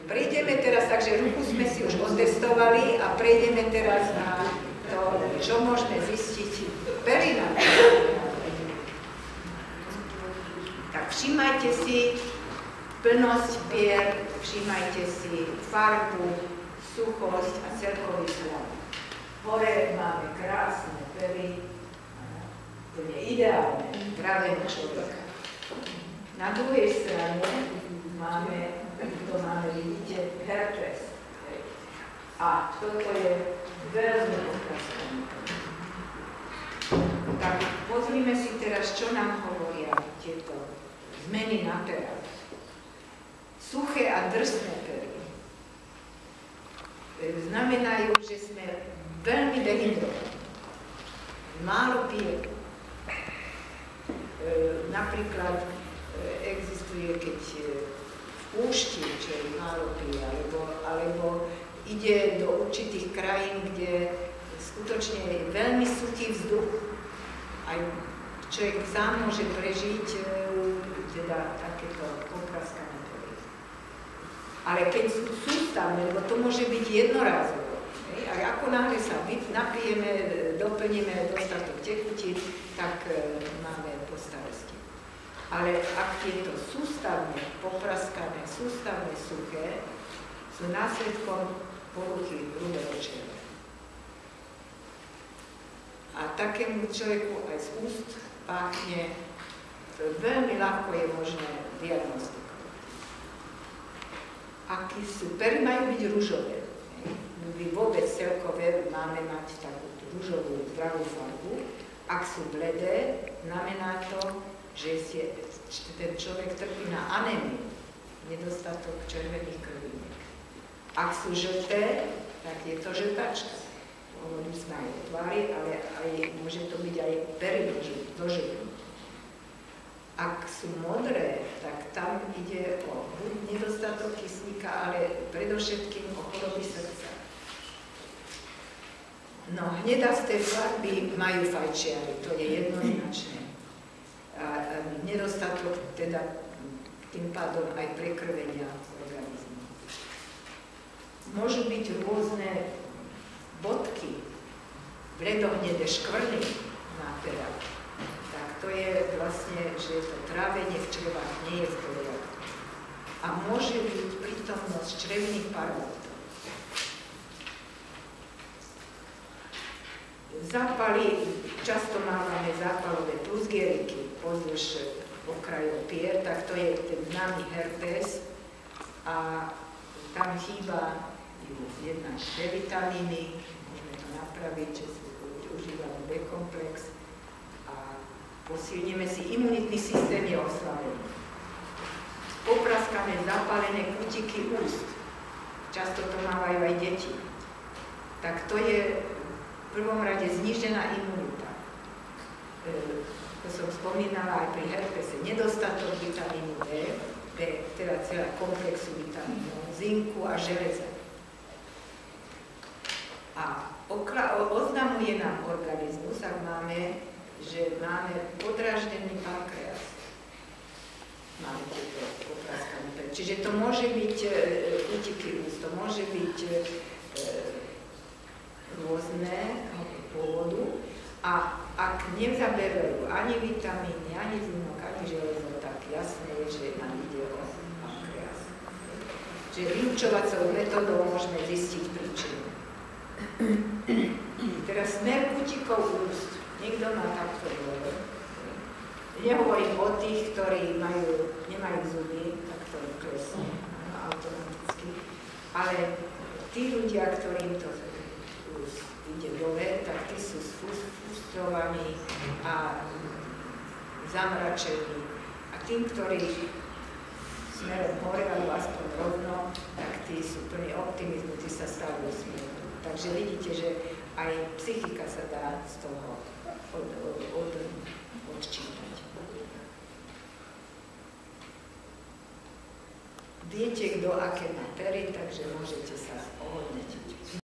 Prejdeme teraz, takže ruku sme si už otestovali a prejdeme teraz na to, čo môžeme zistiť perina. Tak všímajte si plnosť pier, všímajte si farbu, suchosť a celkový slov. Hore máme krásne pery, to je ideálne, pravého človeka. Na druhej strane máme, vidíte, herpes. A toto je veľmi okrasné. Tak pozrime si teraz, čo nám hovoria tieto zmeny na perách. Suché a drsné pery znamenajú, že sme veľmi dehydrovaní. Málo pijeme. Napríklad existuje, keď v púšti, čo je málo pije, alebo ide do určitých krajín, kde skutočne je veľmi suchý vzduch. Aj človek sám môže prežiť teda takéto popraskané. Ale keď sú sústavné, lebo to môže byť jednorázovo. A ako náhle sa napijeme, doplníme dostatok tekutín, tak máme po starosti. Ale ak je to sústavne popraskané, sústavne suché, sú následkom poruchy hrubého čreva. A takému človeku aj z úst páchne, veľmi ľahko je možné diagnostikovať. Aký sú, pery majú byť ružové. My vôbec celkové máme mať takú ružovú zdravú farbu. Ak sú bledé, znamená to, že ten človek trpí na anémiu, nedostatok červených krvínek. Ak sú žlté, tak je to žltačka. Hovorím sme aj o tvári, ale môže to byť aj pery do žltú. Ak sú modré, tak tam ide o nedostatok kyslíka, ale predovšetkým o choroby srdca. No, hnedasté farby majú fajčiari, to je jednoznačné. A nedostatok teda tým pádom aj prekrvenia organizmu. Môžu byť rôzne bodky, bledohnedé škvrny na perách. Tak to je vlastne, že to trávenie v črevách nie je v poriadku. A môže byť prítomnosť črevných parvotov. Zápaly, často máme zápalové plusgieriky pozdĺž okrajov pier, tak to je ten známy herpes a tam chýba jedna D-vitamíny, môžeme to napraviť, že si užívame B-komplex a posilníme si imunitný systém, je oslabený. Popraskané, zapálené kutiky úst, často to mávajú aj deti, tak to je v prvom rade znížená imunita. Ako som spomínala aj pri herpese, nedostatok vitamínu D, teda celá komplexu vitamínov, zinku a železa. A oznamuje nám organizmus, ak máme, že máme podráždený pankreas. Máme tieto popraskané pery. Čiže to môže byť kutiky úst, to môže byť rôzneho pôvodu a ak nezaberajú ani vitamíny, ani zinok, ani železo, tak jasné je, že nám ide o pankreas. Čiže vyučovacou metodou môžeme zistiť príčinu. Teraz smer kutikov úst. Niekto má takto dole. Nehovorím o tých, ktorí nemajú zuby, tak to klesne automaticky, ale tí ľudia, ktorým to ide dole, tak tí sú sfrustrovaní a zamračení. A tým, ktorí smerom hore, alebo aspoň rovno, tak tí sú plní optimizmu, tí sa stále usmievajú. Takže vidíte, že aj psychika sa dá z toho odčítať. Viete, kto aké má pery, takže môžete sa ohodnotiť.